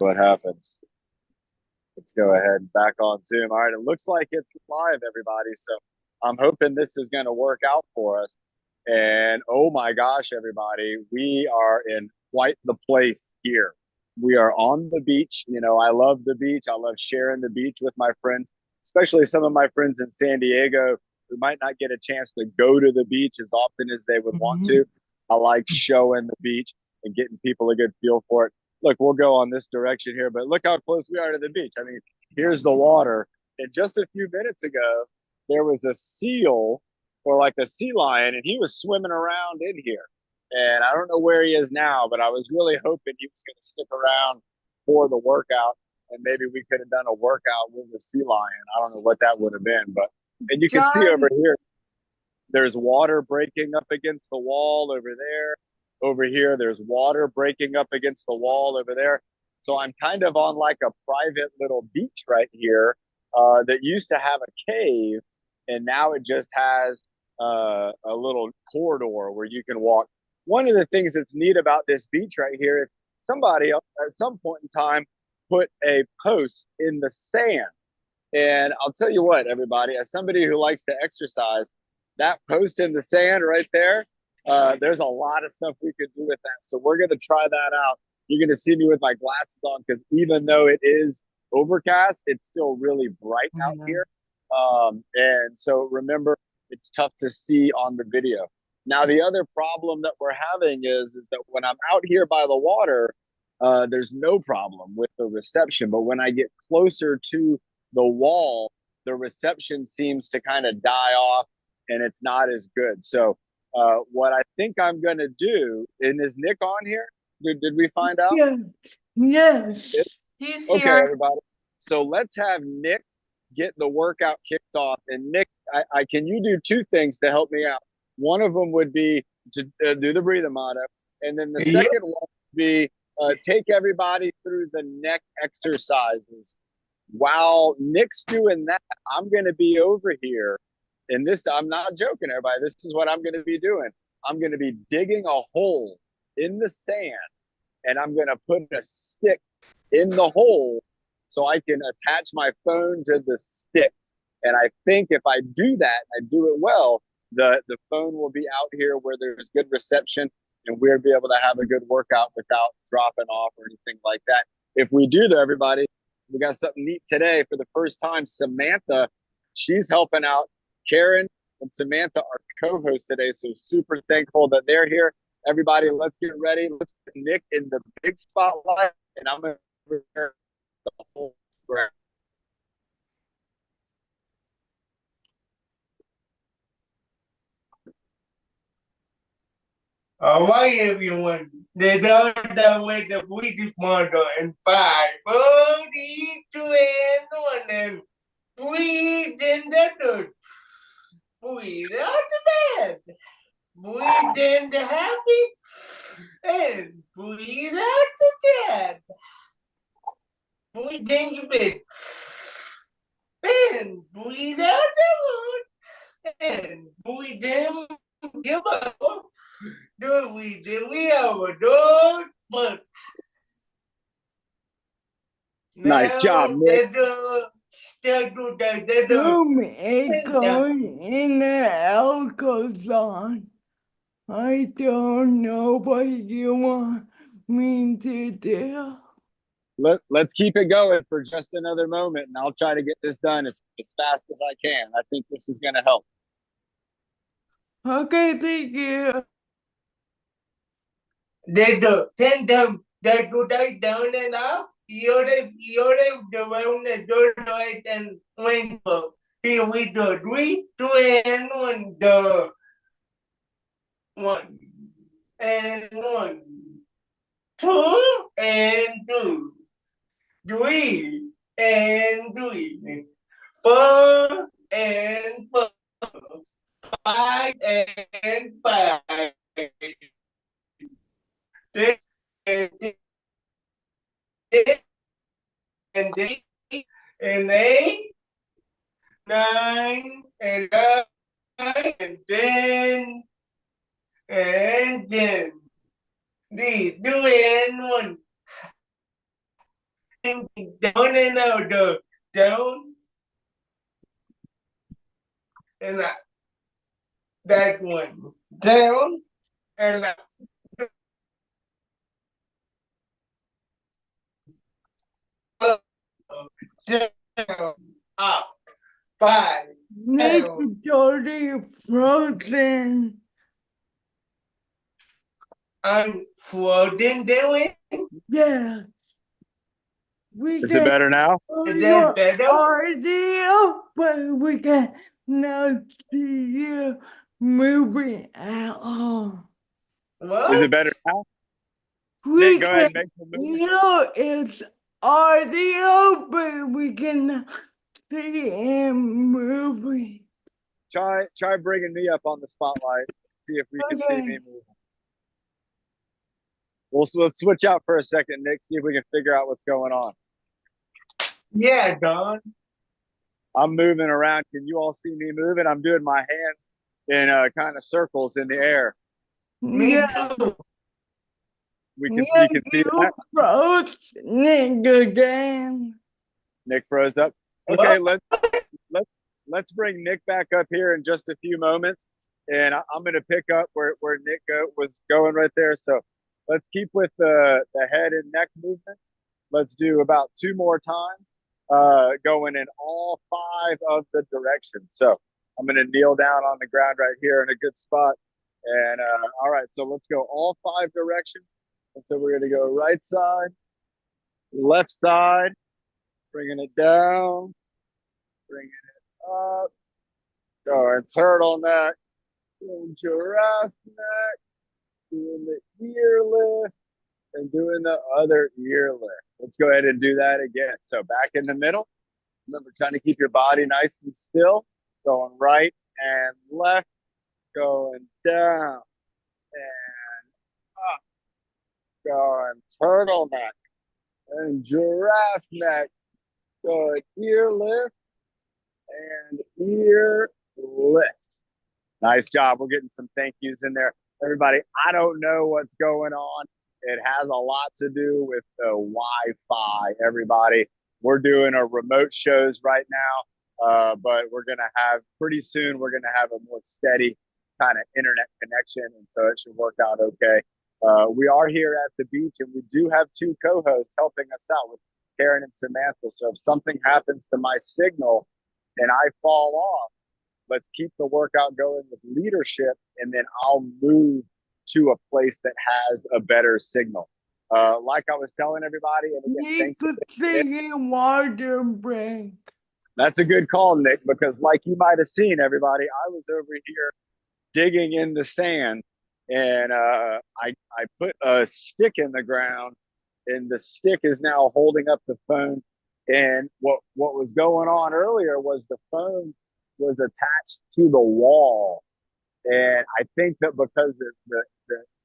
what happens. Let's go ahead and back on Zoom. All right, it looks like it's live, everybody. So I'm hoping this is going to work out for us. And oh my gosh, everybody, we are in quite the place here. We are on the beach. You know, I love the beach. I love sharing the beach with my friends, especially some of my friends in San Diego who might not get a chance to go to the beach as often as they would want to. I like showing the beach and getting people a good feel for it. Look, we'll go on this direction here, but look how close we are to the beach. I mean, here's the water. And just a few minutes ago, there was a seal or like a sea lion, and he was swimming around in here. And I don't know where he is now, but I was really hoping he was going to stick around for the workout, and maybe we could have done a workout with the sea lion. I don't know what that would have been, but and you can see over John, here, there's water breaking up against the wall over there. Over here, there's water breaking up against the wall over there. So I'm kind of on like a private little beach right here that used to have a cave, and now it just has a little corridor where you can walk. One of the things that's neat about this beach right here is somebody at some point in time put a post in the sand. And I'll tell you what, everybody, as somebody who likes to exercise, that post in the sand right there, there's a lot of stuff we could do with that. So we're going to try that out. You're going to see me with my glasses on because even though it is overcast, it's still really bright out here. And so remember, it's tough to see on the video. Now, the other problem that we're having is that when I'm out here by the water, there's no problem with the reception. But when I get closer to the wall, the reception seems to kind of die off and it's not as good. So, what I think I'm going to do, and is Nick on here? Did we find out? Yes, yes. he's Okay, here. everybody. So let's have Nick get the workout kicked off. And Nick, I can you do two things to help me out? One of them would be to do the breathing motto, and then the Yep. second one would be take everybody through the neck exercises. While Nick's doing that, I'm going to be over here. And this, I'm not joking, everybody. This is what I'm going to be doing. I'm going to be digging a hole in the sand, and I'm going to put a stick in the hole so I can attach my phone to the stick. And I think if I do that, I do it well, the phone will be out here where there's good reception and we'll be able to have a good workout without dropping off or anything like that. If we do, though, everybody, we got something neat today for the first time. Samantha, she's helping out. Karen and Samantha are co-hosts today, so super thankful that they're here. Everybody, let's get ready. Let's put Nick in the big spotlight, and I'm going to prepare the whole ground. All right, everyone. Let's all the way the British model in 5, 4, 3, 2, and 1, and breathe in the dirt. Breathe out the bed. Breathe in the happy, and breathe out the dead. Breathe in your bed, and breathe out the wood, and breathe in your mouth. Do we overdose, but Nice job, now Nick. echo in the alcohol. I don't know what you want me to do. Let's keep it going for just another moment, and I'll try to get this done as fast as I can. I think this is going to help. Okay, thank you. Then the today down and up. You're the one that do it and rainbow. Here we do 3, 2, and 1. The 1 and 1, 2 and 2, 3 and 3, 4 and 4, 5 and 5, 6 and 6 and 8 and 8, 9 and 9 and 10 and 10. The 2 and 1. down and out, down and up. That one down and up. Down, up, 5, Nick down. Jordy frozen. I'm floating down. Yeah. We Is it better now? Is that better? audio, but we can now see you moving at all. What? Is it better now? We Nick, go ahead and can make some movement. hear it's audio, but we can see him moving. Try bringing me up on the spotlight. See if we can see Okay. me moving. We'll switch out for a second, Nick. See if we can figure out what's going on. Yeah, Don. I'm moving around. Can you all see me moving? I'm doing my hands in kind of circles in the air. Me Yeah. too. You can see that. Froze Nick again. Nick froze up. Okay, let's bring Nick back up here in just a few moments, and I'm going to pick up where Nick was going right there. So let's keep with the head and neck movements. Let's do about 2 more times, going in all 5 of the directions. So I'm going to kneel down on the ground right here in a good spot. And all right, so let's go all 5 directions. And so we're going to go right side, left side, bringing it down, bringing it up, going turtleneck, doing giraffe neck, doing the ear lift, and doing the other ear lift. Let's go ahead and do that again. So back in the middle. Remember, trying to keep your body nice and still. Going right and left, going down and up, going turtleneck and giraffe neck, going ear lift and ear lift. Nice job. We're getting some thank yous in there. Everybody, I don't know what's going on. It has a lot to do with the Wi-Fi, everybody. We're doing our remote shows right now, but we're going to have pretty soon, we're going to have a more steady kind of internet connection. And so it should work out okay. We are here at the beach, and we do have 2 co-hosts helping us out with Karen and Samantha. So if something happens to my signal and I fall off, let's keep the workout going with leadership, and then I'll move to a place that has a better signal. Like I was telling everybody, and again, Need to take a water break. That's a good call, Nick, because like you might have seen, everybody, I was over here digging in the sand, and I put a stick in the ground, and the stick is now holding up the phone. And what was going on earlier was the phone was attached to the wall, and I think that because the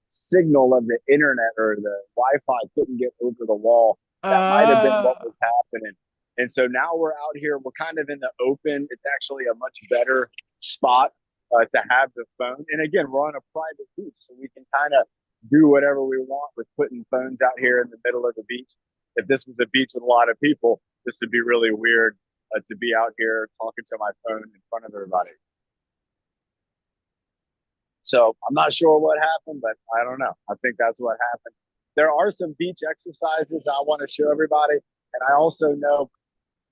signal of the internet or the Wi-Fi couldn't get over the wall, that might have been what was happening. And so now we're out here. We're kind of in the open. It's actually a much better spot to have the phone. And again, we're on a private beach, so we can kind of do whatever we want with putting phones out here in the middle of the beach. If this was a beach with a lot of people, this would be really weird to be out here talking to my phone in front of everybody. So I'm not sure what happened, but I don't know. I think that's what happened. There are some beach exercises I want to show everybody. And I also know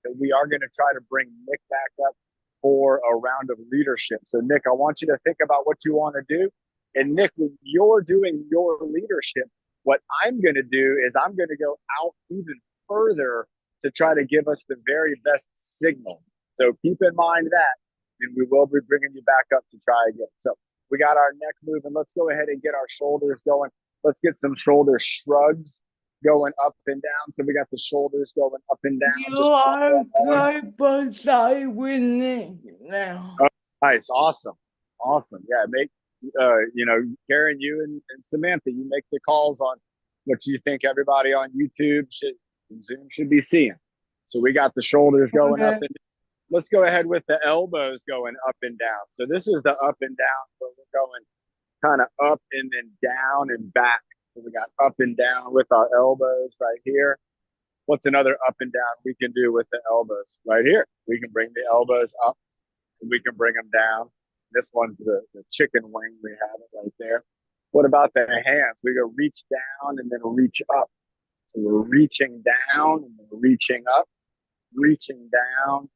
that we are going to try to bring Nick back up for a round of leadership. So Nick, I want you to think about what you want to do. And Nick, when you're doing your leadership, what I'm going to do is I'm going to go out even further to try to give us the very best signal. So keep in mind that, and we will be bringing you back up to try again. So we got our neck moving. Let's go ahead and get our shoulders going. Let's get some shoulder shrugs going up and down. So we got the shoulders going up and down. You are side by side with Nick now. Oh, nice. Awesome. Yeah. Make, Karen, you and Samantha, you make the calls on what you think everybody on YouTube and Zoom should be seeing. So we got the shoulders going up and down. Let's go ahead with the elbows going up and down. So this is the up and down. So we're going kind of up and then down and back. So we got up and down with our elbows right here. What's another up and down we can do with the elbows? Right here. We can bring the elbows up and we can bring them down. This one's the chicken wing. We have it right there. What about the hands? We go reach down and then reach up. So we're reaching down and then reaching up, reaching down,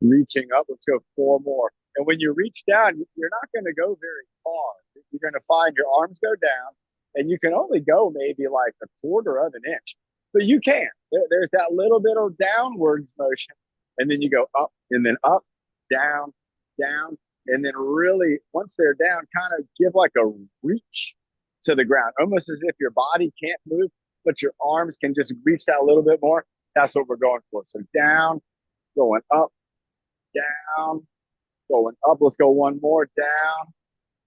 reaching up. Let's go 4 more. And when you reach down, you're not going to go very far. You're going to find your arms go down and you can only go maybe like a quarter of an inch, but you can. There's that little bit of downwards motion. And then you go up and then up, down, down. And then really, once they're down, kind of give like a reach to the ground, almost as if your body can't move, but your arms can just reach that a little bit more. That's what we're going for. So down, going up, down, going up. Let's go one more, down,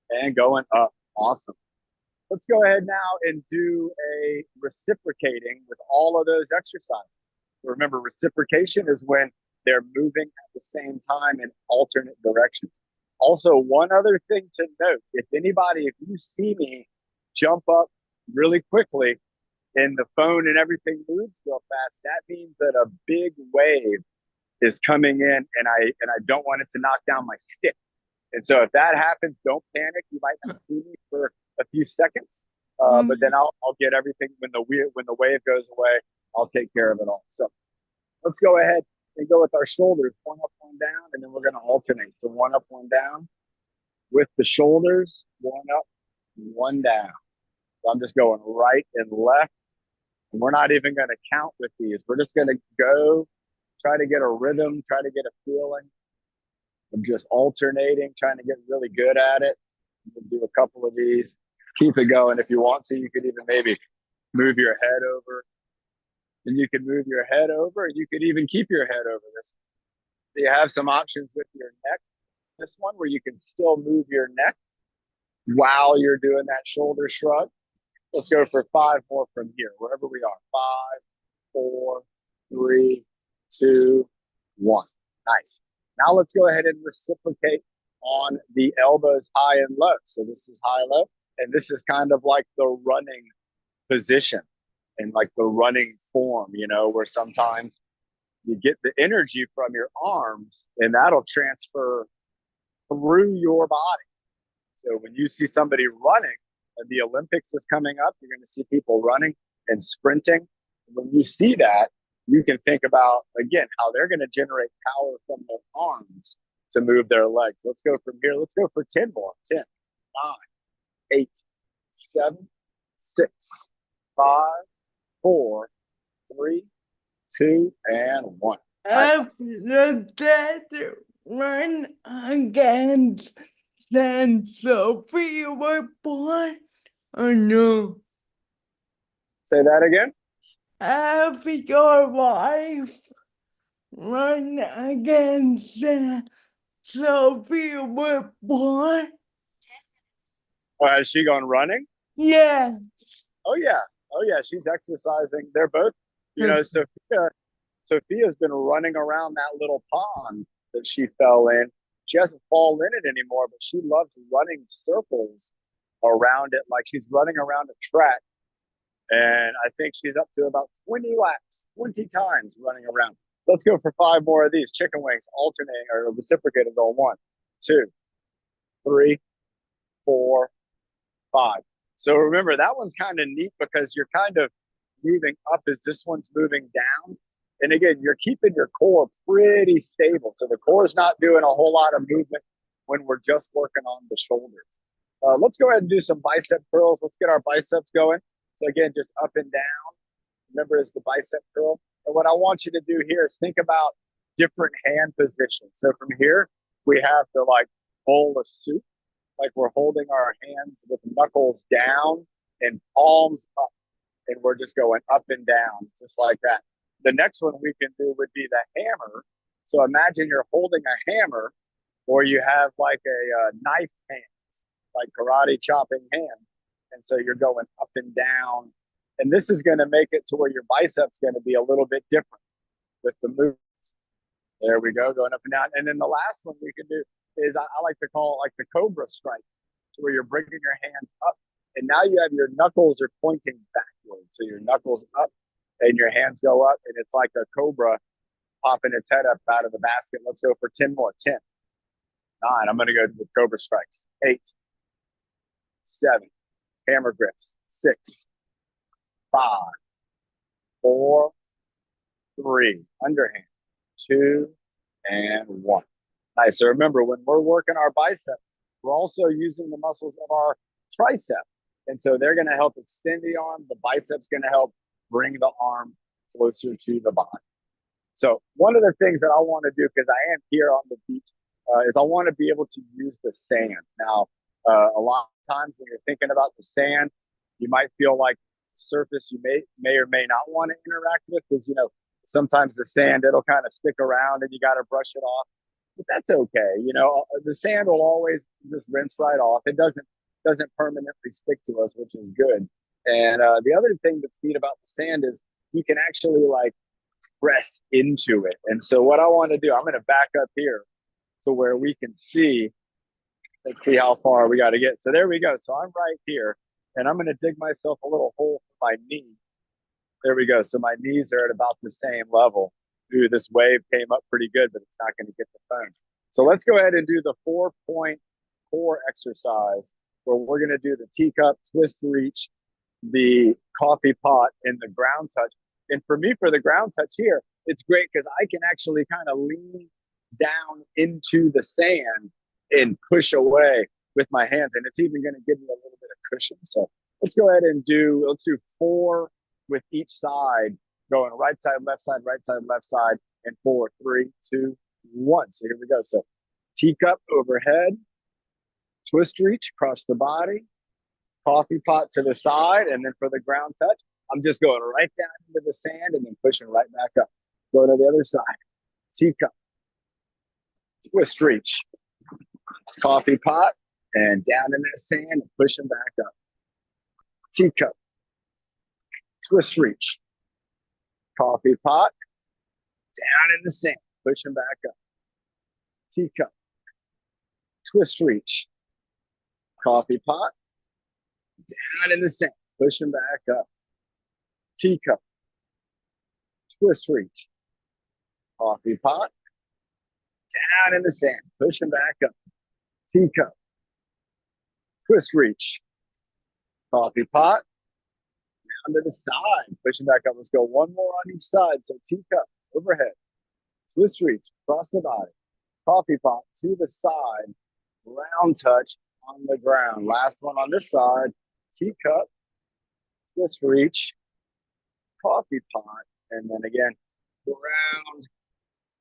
and going up. Awesome. Let's go ahead now and do a reciprocating with all of those exercises. Remember, reciprocation is when they're moving at the same time in alternate directions. Also, one other thing to note, if you see me jump up really quickly and the phone and everything moves real fast, that means that a big wave is coming in and I don't want it to knock down my stick. And so if that happens, don't panic. You might not see me for a few seconds, but then I'll get everything when the wave goes away. I'll take care of it all. So let's go ahead and go with our shoulders, one up, one down, and then we're going to alternate. So one up, one down with the shoulders, one up, one down. So I'm just going right and left. And we're not even going to count with these. We're just going to go, try to get a rhythm, try to get a feeling. I'm just alternating, trying to get really good at it. We'll do a couple of these. Keep it going. If you want to, you could even maybe move your head over. And you can move your head over. You could even keep your head over this. So you have some options with your neck. This one where you can still move your neck while you're doing that shoulder shrug. Let's go for 5 more from here, wherever we are. 5, 4, 3, 2, 1. Nice. Now let's go ahead and reciprocate on the elbows high and low. So this is high, low, and this is kind of like the running position and like the running form, where sometimes you get the energy from your arms and that'll transfer through your body. So when you see somebody running, and the Olympics is coming up, you're going to see people running and sprinting. When you see that, you can think about, again, how they're going to generate power from their arms to move their legs. Let's go from here. Let's go for 10 more. 10, 9, 8, 7, 6, 5, 4, 3, 2, and 1. Nice. After that run against San Sophia was born, or no? Say that again. After your wife run against San Sophia was born? Is she going running? Yeah. Oh, yeah. Oh, yeah. She's exercising. They're both, Sophia's been running around that little pond that she fell in. She hasn't fallen in it anymore, but she loves running circles around it, like she's running around a track. And I think she's up to about 20 laps, 20 times running around. Let's go for 5 more of these chicken wings, alternating or reciprocating. Go 1, 2, 3, 4, 5. So remember, that one's kind of neat because you're kind of moving up as this one's moving down. And again, you're keeping your core pretty stable. So the core is not doing a whole lot of movement when we're just working on the shoulders. Let's go ahead and do some bicep curls. Let's get our biceps going. So again, just up and down. Remember, it's the bicep curl. And what I want you to do here is think about different hand positions. So from here, we have the bowl of soup. Like we're holding our hands with knuckles down and palms up. And we're just going up and down, just like that. The next one we can do would be the hammer. So imagine you're holding a hammer, or you have like a knife hand, like karate chopping hand. And so you're going up and down. And this is going to make it to where your biceps going to be a little bit different with the movements. There we go, going up and down. And then the last one we can do is I like to call it like the cobra strike, to where you're bringing your hands up. And now you have your knuckles are pointing backwards. So your knuckles up and your hands go up, and it's like a cobra popping its head up out of the basket. Let's go for 10 more. 10, 9. I'm going to go with cobra strikes. 8, 7, hammer grips. 6, 5, 4, 3, underhand. 2, and 1. Nice. So remember, when we're working our bicep, we're also using the muscles of our tricep. And so they're going to help extend the arm. The bicep's going to help bring the arm closer to the body. So one of the things that I want to do, because I am here on the beach, is I want to be able to use the sand. Now, a lot of times when you're thinking about the sand, you might feel like the surface you may or may not want to interact with, because, you know, sometimes the sand, it'll kind of stick around and you got to brush it off. But that's okay. You know, the sand will always just rinse right off. It doesn't permanently stick to us, which is good. And the other thing that's neat about the sand is you can actually like press into it. And so what I want to do, I'm going to back up here to where we can see. Let's see how far we got to get. So there we go. So I'm right here, and I'm going to dig myself a little hole for my knee. There we go. So my knees are at about the same level. Ooh, this wave came up pretty good, but it's not going to get the phone. So let's go ahead and do the 4-point core exercise, where we're going to do the teacup, twist reach, the coffee pot, and the ground touch. And for me, for the ground touch here, it's great because I can actually kind of lean down into the sand and push away with my hands. And it's even going to give me a little bit of cushion. So let's go ahead and let's do 4 with each side, going right side, left side, and 4, 3, 2, 1. So here we go. So teacup overhead, twist reach across the body, coffee pot to the side, and then for the ground touch, I'm just going right down into the sand and then pushing right back up. Go to the other side. Teacup, twist reach, coffee pot, and down in that sand and pushing back up. Teacup, twist reach, coffee pot, down in the sand, pushing back up. Teacup, twist reach, coffee pot, down in the sand, pushing back up. Teacup, twist reach, coffee pot, down in the sand, pushing back up. Teacup, twist reach, coffee pot, down to the side, pushing back up. Let's go one more on each side. So teacup, overhead, twist reach, across the body, coffee pot to the side, round touch on the ground. Last one on this side, teacup, twist reach, coffee pot, and then again, round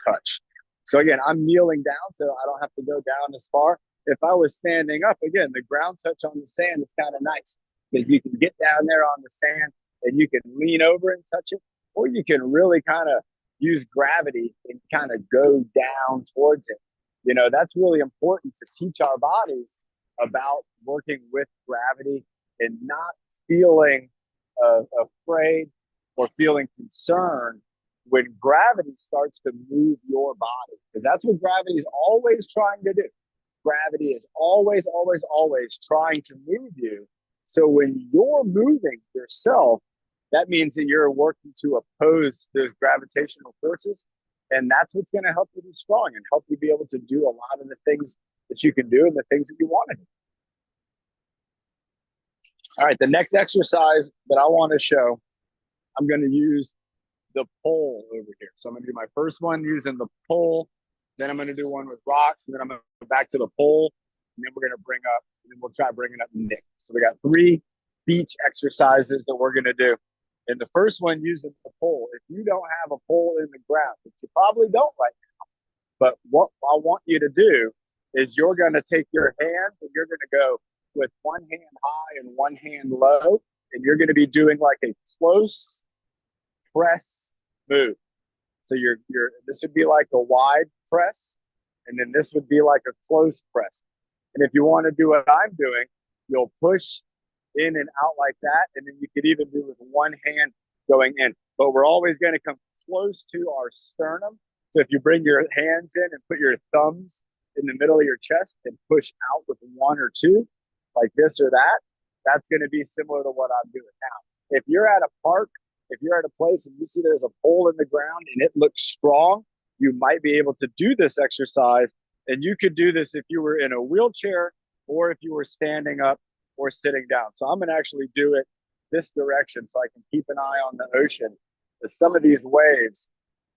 touch. So again, I'm kneeling down, so I don't have to go down as far. If I was standing up, again, the ground touch on the sand is kind of nice because you can get down there on the sand and you can lean over and touch it, or you can really kind of use gravity and kind of go down towards it. You know, that's really important to teach our bodies about working with gravity and not feeling afraid or feeling concerned when gravity starts to move your body, because that's what gravity is always trying to do. Gravity is always, always, always trying to move you. So when you're moving yourself, that means that you're working to oppose those gravitational forces. And that's what's going to help you be strong and help you be able to do a lot of the things that you can do and the things that you want to do. All right, the next exercise that I want to show, I'm going to use the pole over here. So I'm going to do my first one using the pole. Then I'm going to do one with rocks. And then I'm going to go back to the pole. And then we're going to bring up, and then we'll try bringing up Nick. So we got 3 beach exercises that we're going to do. And the first one using the pole. If you don't have a pole in the ground, which you probably don't right now, but what I want you to do is you're going to take your hand and you're going to go with one hand high and one hand low. And you're going to be doing like a close press move. So this would be like a wide press, and then this would be like a close press. And if you want to do what I'm doing, you'll push in and out like that, and then you could even do with one hand going in. But we're always going to come close to our sternum. So if you bring your hands in and put your thumbs in the middle of your chest and push out with 1 or 2, like this or that, that's going to be similar to what I'm doing now. If you're at a park if you're at a place and you see there's a pole in the ground and it looks strong, you might be able to do this exercise. And you could do this if you were in a wheelchair or if you were standing up or sitting down. So I'm going to actually do it this direction so I can keep an eye on the ocean. Because some of these waves,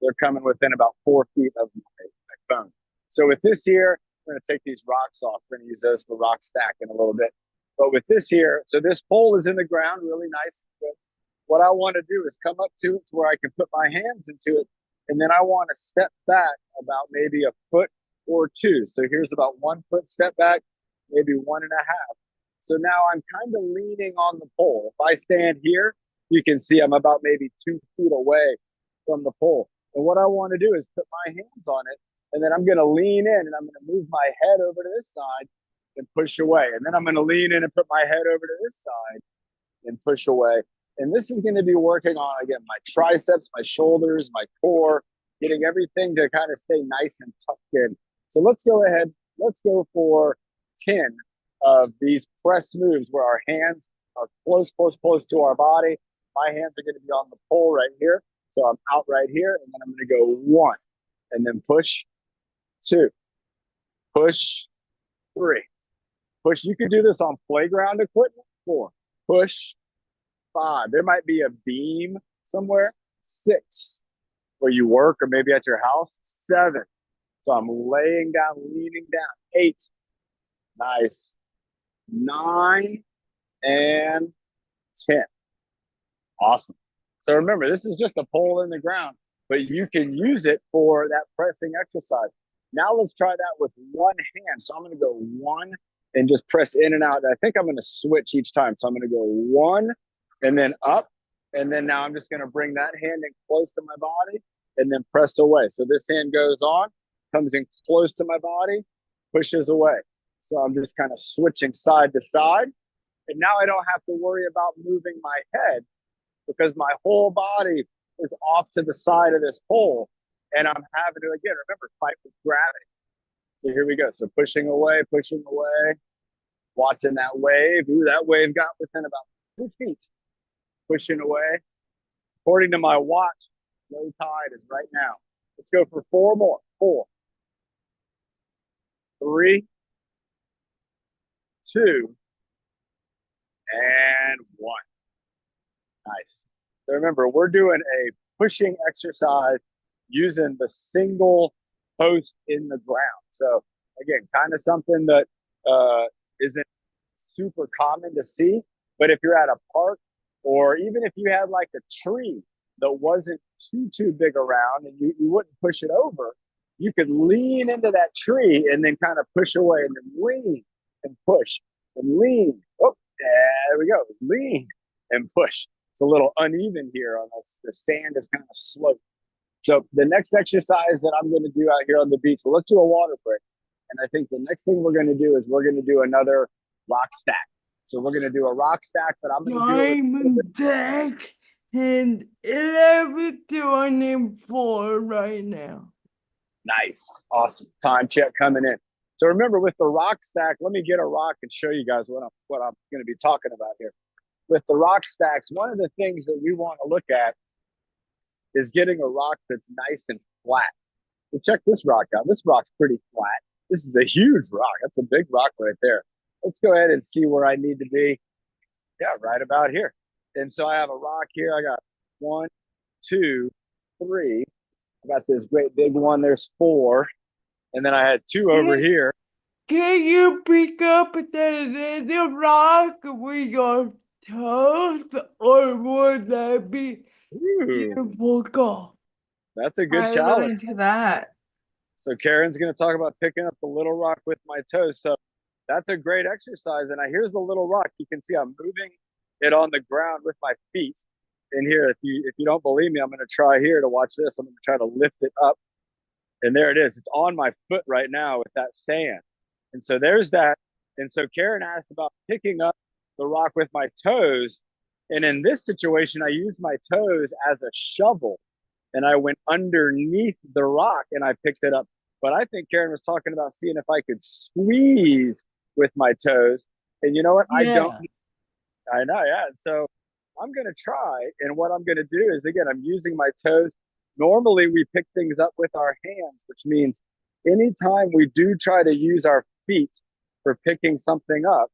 they're coming within about 4 feet of my phone. So with this here, I'm going to take these rocks off. We're going to use those for rock stack in a little bit. But with this here, so this pole is in the ground, really nice. But what I want to do is come up to it to where I can put my hands into it. And then I want to step back about maybe a foot or two. So here's about 1 foot step back, maybe 1.5. So now I'm kind of leaning on the pole. If I stand here, you can see I'm about maybe 2 feet away from the pole. And what I want to do is put my hands on it. And then I'm going to lean in and I'm going to move my head over to this side and push away. And then I'm going to lean in and put my head over to this side and push away. And this is going to be working on, again, my triceps, my shoulders, my core, getting everything to kind of stay nice and tucked in. So let's go ahead. Let's go for 10 of these press moves where our hands are close, close, close to our body. My hands are going to be on the pole right here. So I'm out right here. And then I'm going to go 1 and then push 2, push 3, push. You could do this on playground equipment. 4, push 5. There might be a beam somewhere. 6, where you work or maybe at your house. 7. So I'm laying down, leaning down. 8. Nice. 9 and 10. Awesome. So remember, this is just a pole in the ground, but you can use it for that pressing exercise. Now let's try that with one hand. So I'm going to go 1 and just press in and out. I think I'm going to switch each time. So I'm going to go 1 and then up. And then now I'm just going to bring that hand in close to my body and then press away. So this hand goes on, comes in close to my body, pushes away. So I'm just kind of switching side to side. And now I don't have to worry about moving my head because my whole body is off to the side of this pole. And I'm having to, again, remember, fight with gravity. So here we go. So pushing away, watching that wave. Ooh, that wave got within about 2 feet. Pushing away. According to my watch, low tide is right now. Let's go for 4 more. 4, 3, 2, and 1. Nice. So remember, we're doing a pushing exercise using the single post in the ground. So again, kind of something that isn't super common to see. But if you're at a park, or even if you had like a tree that wasn't too big around and you wouldn't push it over, you could lean into that tree and then kind of push away and then lean and push and lean. Oh, there we go. Lean and push. It's a little uneven here on us. The sand is kind of sloped. So the next exercise that I'm going to do out here on the beach, well, let's do a water break. And I think the next thing we're going to do is we're going to do another rock stack. So we're going to do a rock stack, but I'm going to do it. Diamond Deck and 11:24 right now. Nice. Awesome. Time check coming in. So remember with the rock stack, let me get a rock and show you guys what I'm going to be talking about here. With the rock stacks, one of the things that we want to look at is getting a rock that's nice and flat. So check this rock out. This rock's pretty flat. This is a huge rock. That's a big rock right there. Let's go ahead and see where I need to be. Yeah, right about here. And so I have a rock here. I got 1, 2, 3. I got this great big one. There's 4. And then I had 2 over here. Can you pick up the rock with your toes, or would that be Ooh, difficult? that's a good I challenge. wouldn't do that. So Karen's going to talk about picking up the little rock with my toes. So that's a great exercise. And here's the little rock. You can see I'm moving it on the ground with my feet. And here, if you don't believe me, I'm going to try here to watch this. I'm going to try to lift it up. And there it is. It's on my foot right now with that sand. And so there's that. And so Karen asked about picking up the rock with my toes. And in this situation, I used my toes as a shovel. And I went underneath the rock and I picked it up. But I think Karen was talking about seeing if I could squeeze with my toes. And you know what? Yeah. I know, yeah. So I'm going to try. And what I'm going to do is, again, I'm using my toes. Normally, we pick things up with our hands, which means anytime we do try to use our feet for picking something up,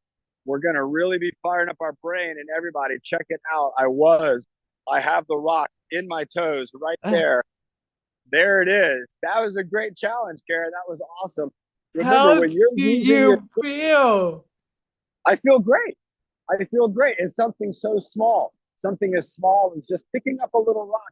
we're going to really be firing up our brain. And everybody, check it out. I have the rock in my toes right there. There it is. That was a great challenge, Karen. That was awesome. Remember, How when do you're using your, you feel? I feel great. I feel great. It's something so small, something as small as just picking up a little rock.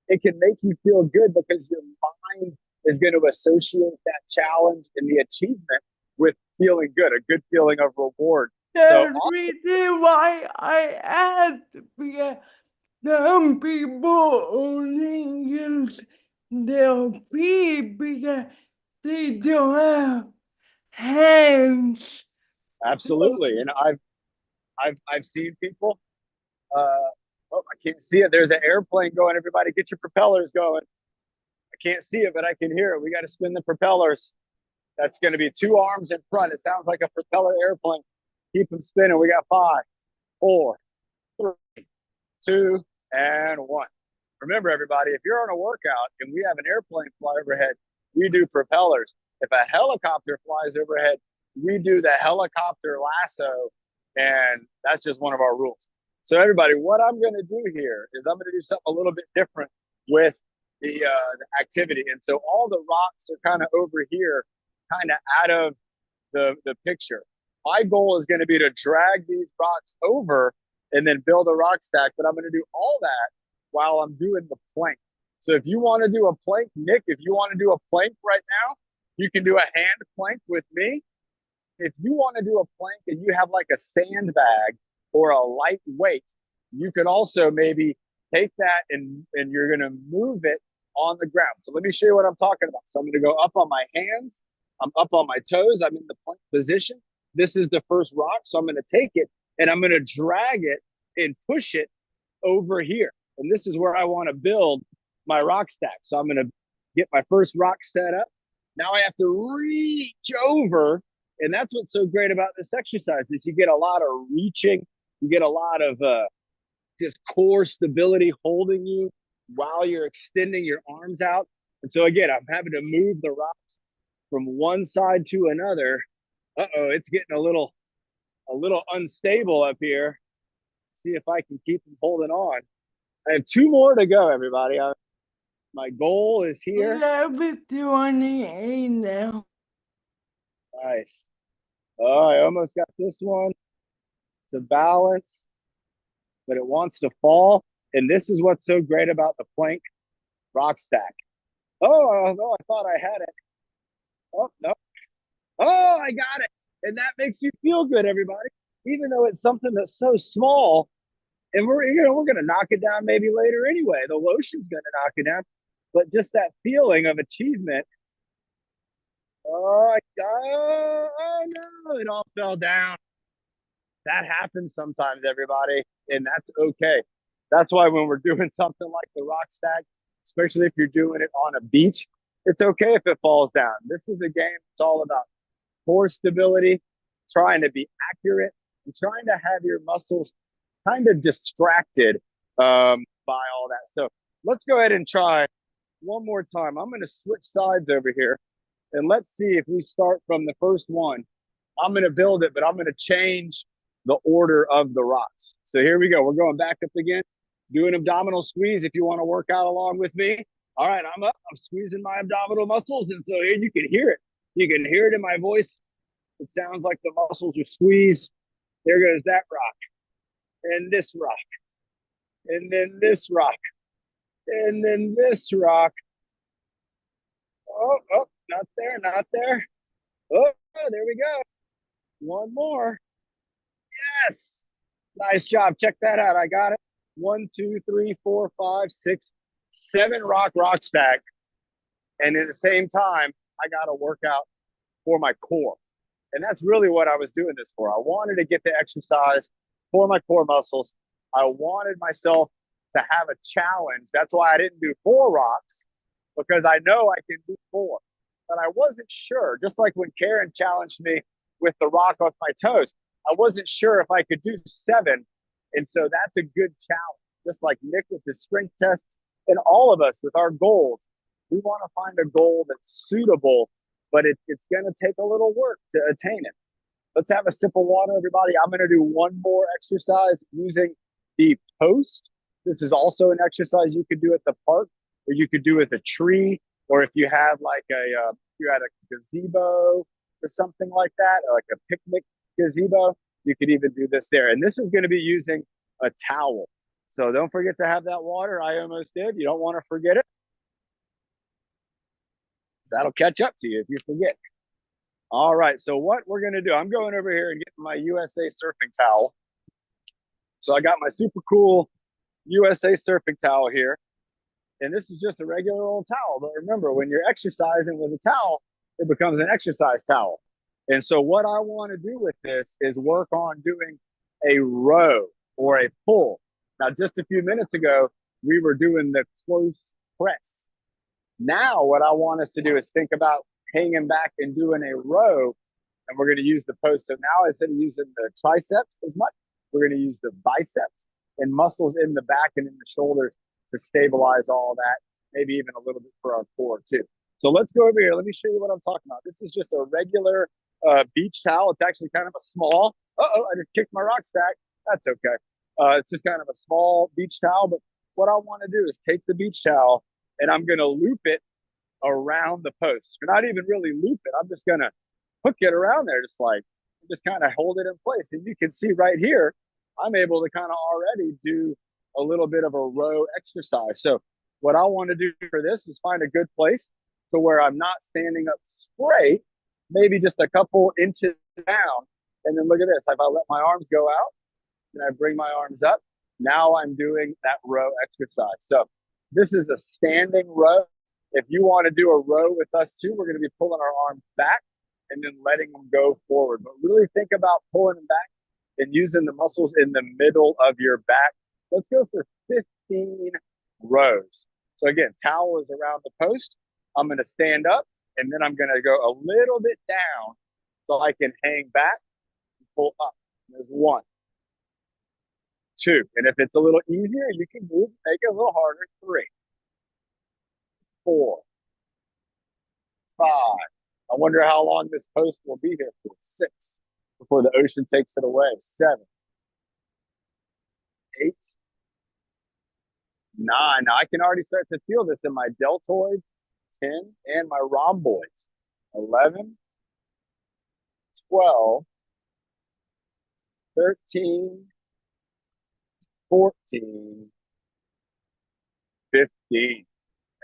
It can make you feel good because your mind is going to associate that challenge and the achievement with feeling good, a good feeling of reward. So, The reason why I asked, because some people only use their feet because they don't have hands. absolutely. And I've seen people. Oh, I can't see it. There's an airplane going. Everybody, get your propellers going. I can't see it, but I can hear it. We got to spin the propellers. That's going to be 2 arms in front. It sounds like a propeller airplane. Keep them spinning. We got 5, 4, 3, 2, and 1. Remember, everybody, if you're on a workout and we have an airplane fly overhead, we do propellers. If a helicopter flies overhead, we do the helicopter lasso, and that's just one of our rules. So, everybody, what I'm going to do here is I'm going to do something a little bit different with the activity. And so all the rocks are kind of over here, kind of out of the picture. My goal is going to be to drag these rocks over and then build a rock stack, but I'm going to do all that while I'm doing the plank. So if you want to do a plank, Nick, if you want to do a plank right now, you can do a hand plank with me. If you want to do a plank and you have like a sandbag or a light weight, you could also maybe take that and you're going to move it on the ground. So let me show you what I'm talking about. So I'm going to go up on my hands. I'm up on my toes. I'm in the plank position. This is the first rock. So I'm going to take it and I'm going to drag it and push it over here. And this is where I want to build my rock stack. So I'm going to get my first rock set up. Now I have to reach over. And that's what's so great about this exercise is you get a lot of reaching. You get a lot of just core stability holding you while you're extending your arms out. And so again, I'm having to move the rocks from one side to another. Uh-oh, it's getting a little unstable up here. See if I can keep them holding on. I have 2 more to go, everybody. My goal is here. Level 28 now. Nice. Oh, I almost got this one to balance, but it wants to fall. And this is what's so great about the plank rock stack. Oh, no, I thought I had it. Oh, no. Oh, I got it. And that makes you feel good, everybody. Even though it's something that's so small, and we're going to knock it down maybe later anyway. The lotion's going to knock it down. But just that feeling of achievement. Oh, no, it all fell down. That happens sometimes, everybody, and that's okay. That's why when we're doing something like the rock stack, especially if you're doing it on a beach, it's okay if it falls down. This is a game. It's all about core stability, trying to be accurate, and trying to have your muscles kind of distracted by all that. So let's go ahead and try one more time. I'm going to switch sides over here, and let's see if we start from the first one. I'm going to build it, but I'm going to change the order of the rocks. So here we go. We're going back up again. Do an abdominal squeeze if you want to work out along with me. All right, I'm up. I'm squeezing my abdominal muscles. And so here you can hear it. You can hear it in my voice. It sounds like the muscles are squeezed. There goes that rock. And this rock. And then this rock. And then this rock. Oh, not there, not there. Oh, there we go. One more. Yes. Nice job. Check that out. I got it. 1, 2, 3, 4, 5, 6, 7 rock stack. And at the same time, I got to work out for my core. And that's really what I was doing this for. I wanted to get the exercise for my core muscles. I wanted myself to have a challenge. That's why I didn't do 4 rocks, because I know I can do 4. But I wasn't sure, just like when Karen challenged me with the rock off my toes, I wasn't sure if I could do 7 And so that's a good challenge. Just like Nick with his strength tests, and all of us with our goals, we want to find a goal that's suitable, but it's going to take a little work to attain it. Let's have a sip of water, everybody. I'm going to do one more exercise using the post. This is also an exercise you could do at the park, or you could do with a tree, or if you have like you had a gazebo or something like that, or like a picnic gazebo, you could even do this there. And this is going to be using a towel. So don't forget to have that water. I almost did. You don't want to forget it. That'll catch up to you if you forget. All right, so what we're going to do, I'm going over here and getting my USA surfing towel. So I got my super cool USA surfing towel here. And this is just a regular old towel. But remember, when you're exercising with a towel, it becomes an exercise towel. And so what I want to do with this is work on doing a row or a pull. Now, just a few minutes ago, we were doing the close press. Now, what I want us to do is think about hanging back and doing a row, and we're going to use the post. So now, instead of using the triceps as much, we're going to use the biceps and muscles in the back and in the shoulders to stabilize all that, maybe even a little bit for our core too. So let's go over here. Let me show you what I'm talking about. This is just a regular beach towel. It's actually kind of a small, I just kicked my rock stack. That's okay. It's just kind of a small beach towel, but what I want to do is take the beach towel and I'm going to loop it around the post. Or not even really loop it. I'm just going to hook it around there, just kind of hold it in place. And you can see right here, I'm able to kind of already do a little bit of a row exercise. So what I want to do for this is find a good place to where I'm not standing up straight, maybe just a couple inches down. And then look at this. If I let my arms go out and I bring my arms up, now I'm doing that row exercise. So this is a standing row. If you want to do a row with us too, we're going to be pulling our arms back and then letting them go forward. But really think about pulling them back and using the muscles in the middle of your back. Let's go for 15 rows. So again, towel is around the post. I'm going to stand up and then I'm going to go a little bit down so I can hang back and pull up. There's 1, 2. And if it's a little easier, you can move, make it a little harder. 3, 4, 5. I wonder how long this post will be here for. 6, before the ocean takes it away. 7, 8, 9. Now I can already start to feel this in my deltoids. 10, and my rhomboids. 11, 12, 13, 14, 15.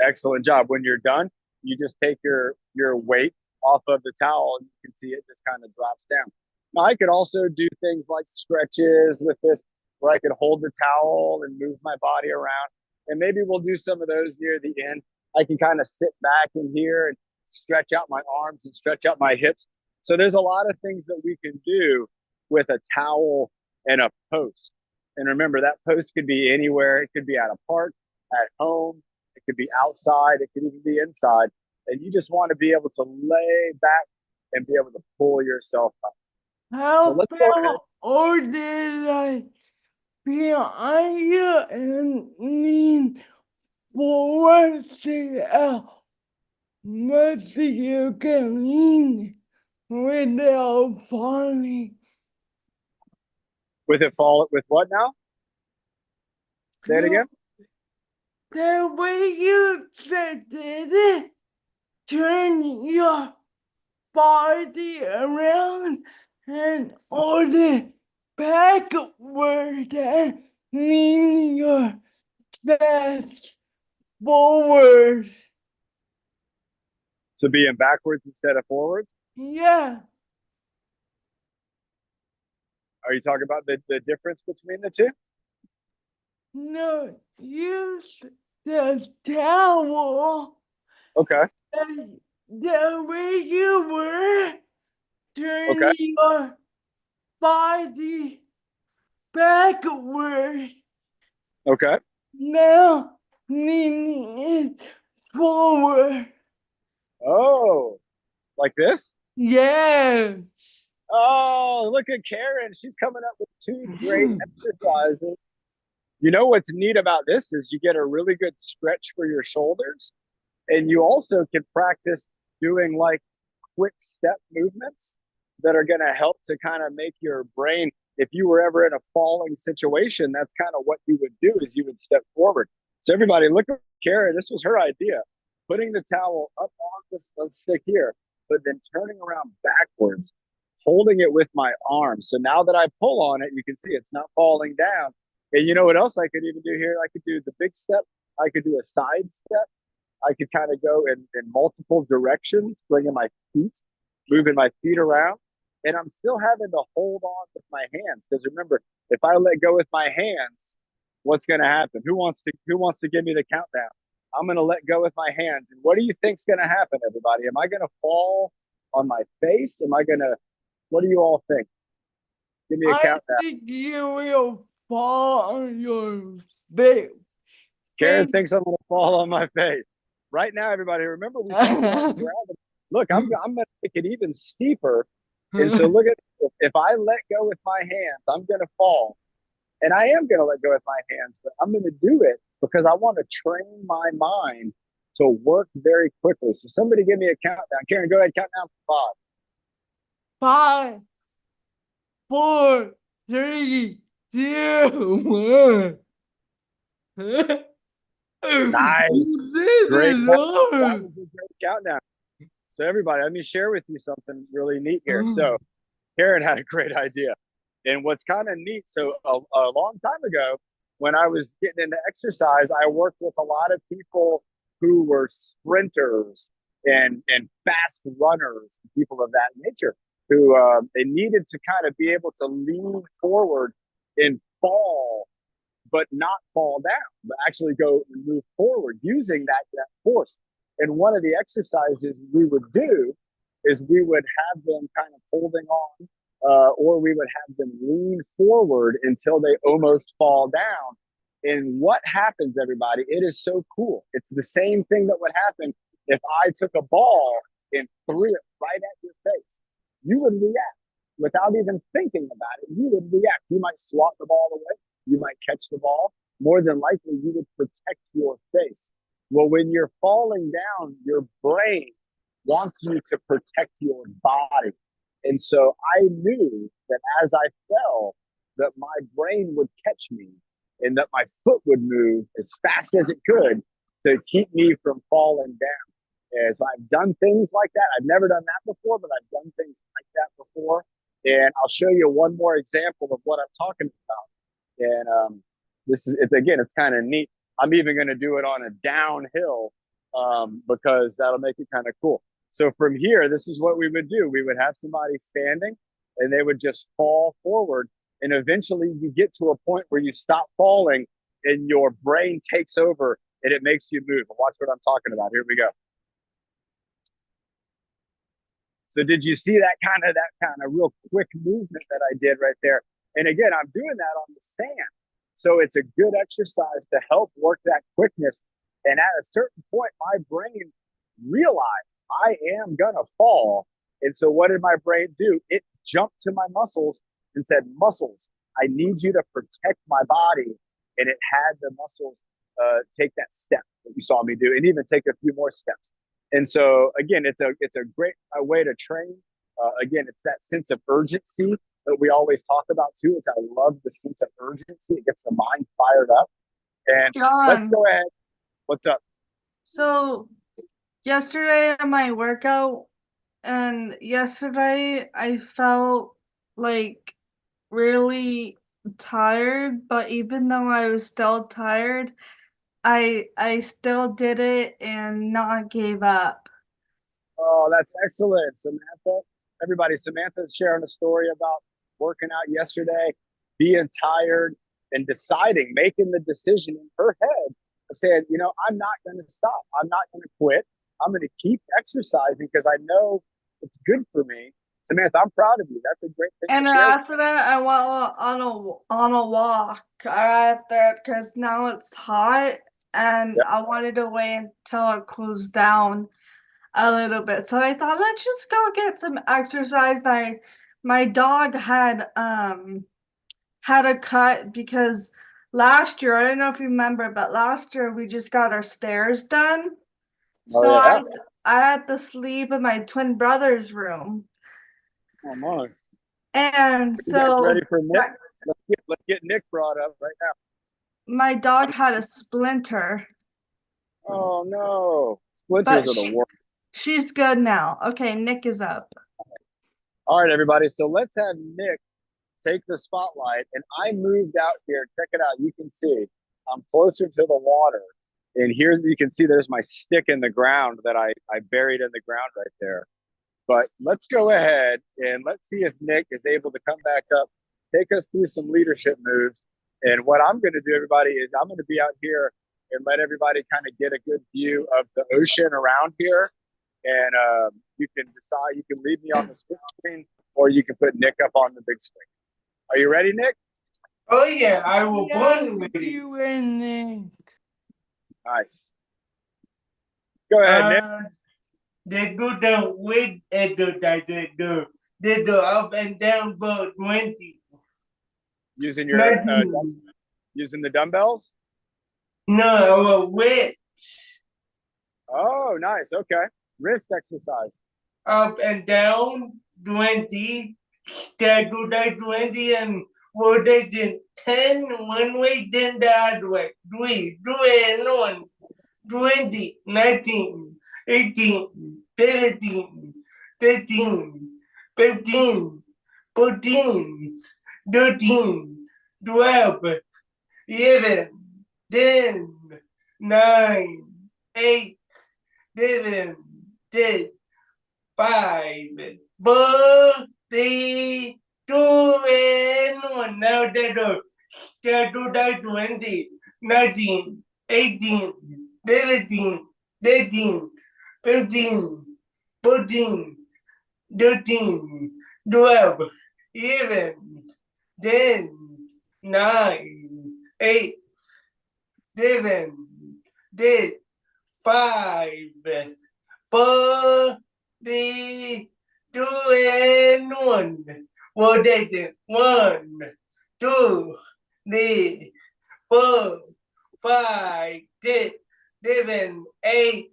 Excellent job. When you're done, you just take your weight off of the towel and you can see it just kind of drops down. Now I could also do things like stretches with this, where I could hold the towel and move my body around. And maybe we'll do some of those near the end. I can kind of sit back in here and stretch out my arms and stretch out my hips. So there's a lot of things that we can do with a towel and a post. And remember, that post could be anywhere. It could be at a park, at home. It could be outside. It could even be inside. And you just want to be able to lay back and be able to pull yourself up. How let's go ahead. about or did I behind you and lean forward to out? But you can lean without falling. With what now? Say it again. The way you did it, turn your body around and hold it backward and lean your chest forward. So being backwards instead of forwards? Yeah. Are you talking about the difference between the two? No, use the towel. Okay. The way you were turning Okay. your body backward. Okay. Now leaning it forward. Oh, like this? Yeah. Oh, look at Karen. She's coming up with two great exercises. You know what's neat about this is you get a really good stretch for your shoulders, and you also can practice doing like quick step movements that are going to help to kind of make your brain, if you were ever in a falling situation, that's kind of what you would do is you would step forward. So everybody look at Kara, this was her idea, putting the towel up on this stick here, but then turning around backwards, holding it with my arm. So now that I pull on it, you can see it's not falling down. And you know what else I could even do here? I could do the big step. I could do a side step. I could kind of go in multiple directions, bringing my feet, moving my feet around. And I'm still having to hold on with my hands. Because remember, if I let go with my hands, what's going to happen? Who wants to give me the countdown? I'm going to let go with my hands. And what do you think's going to happen, everybody? Am I going to fall on my face? What do you all think? Give me a I countdown. think you will fall on your face. Karen thinks I'm going to fall on my face. Right now, everybody, remember we talked about gravity. Look, I'm going to make it even steeper. And so look at, if I let go with my hands, I'm going to fall. And I am going to let go with my hands, but I'm going to do it because I want to train my mind to work very quickly. So somebody give me a countdown. Karen, go ahead, count down for 5, 4, 3, 2, 1. Nice. You did Great. it, That Lord. was a great countdown. So everybody, let me share with you something really neat here. So Karen had a great idea. And what's kind of neat, so a long time ago, when I was getting into exercise, I worked with a lot of people who were sprinters and fast runners, people of that nature, who they needed to kind of be able to lean forward and fall, but not fall down, but actually go and move forward using that force. And one of the exercises we would do is we would have them kind of holding on, or we would have them lean forward until they almost fall down. And what happens, everybody? It is so cool. It's the same thing that would happen if I took a ball and threw it right at your face. You would react without even thinking about it. You would react. You might swat the ball away. You might catch the ball. More than likely, you would protect your face. Well, when you're falling down, your brain wants you to protect your body. And so I knew that as I fell, that my brain would catch me and that my foot would move as fast as it could to keep me from falling down. As I've done things like that. I've never done that before, but I've done things like that before. And I'll show you one more example of what I'm talking about. And it's kind of neat. I'm even going to do it on a downhill because that'll make it kind of cool. So from here, this is what we would do. We would have somebody standing and they would just fall forward. And eventually you get to a point where you stop falling and your brain takes over and it makes you move. Watch what I'm talking about. Here we go. So did you see that kind of real quick movement that I did right there? And again, I'm doing that on the sand. So it's a good exercise to help work that quickness. And at a certain point, my brain realized I am going to fall. And so what did my brain do? It jumped to my muscles and said, muscles, I need you to protect my body. And it had the muscles take that step that you saw me do and even take a few more steps. And so, again, it's a great way to train. Again, it's that sense of urgency that we always talk about too. I love the sense of urgency. It gets the mind fired up. And let's John, go ahead. What's up? so yesterday at my workout, and yesterday I felt like really tired, but even though I was still tired, I still did it and not gave up. Oh, that's excellent, Samantha. Everybody, Samantha's sharing a story about working out yesterday, being tired, and making the decision in her head of saying, I'm not going to stop. I'm not going to quit. I'm going to keep exercising because I know it's good for me. Samantha, I'm proud of you. That's a great thing And to share. after that, I went on a walk right after because now it's hot, and Yep. I wanted to wait until it cools down a little bit. So I thought, let's just go get some exercise. And I my dog had a cut because last year, I don't know if you remember, but last year we just got our stairs done. Oh So yeah. I had to sleep in my twin brother's room. Oh my. And You guys ready so for Nick? Let's get Nick brought up right now. my dog had a splinter, Oh no. Splinters but are the worst. she's good now. Okay, Nick is up. All right, everybody. So let's have Nick take the spotlight. And I moved out here. Check it out. You can see I'm closer to the water. And here's, you can see there's my stick in the ground that I buried in the ground right there. But let's go ahead and let's see if Nick is able to come back up, take us through some leadership moves. And what I'm going to do, everybody, is I'm going to be out here and let everybody kind of get a good view of the ocean around here. And you can decide, you can leave me on the split screen or you can put Nick up on the big screen. Are you ready, Nick? Oh yeah, I will Yes, born with it. you and Nick. Nice. Go ahead, Nick. They do the weight exercise, they do up and down for 20. Using your Nothing. using the dumbbells. No, weight Oh, nice. Okay. Wrist exercise. up and down 20. They do that 20 and rotation 10 one way, then the other way. 3, 2 and 1. 20, 19, 18, 17, 13, 15, 14, 13, 12, 11, 10, 9, 8, 7, 6, 5, 4, 3, 2, and 1. Now they do that 20, 19, 18, 17, 18, 15, 14, 13, 12, 11, 10, 9, 8, 7, 6, 5, 4, 3, 2, and 1. Rotate 1, 2, 3, 4, 5, 6, 7, 8,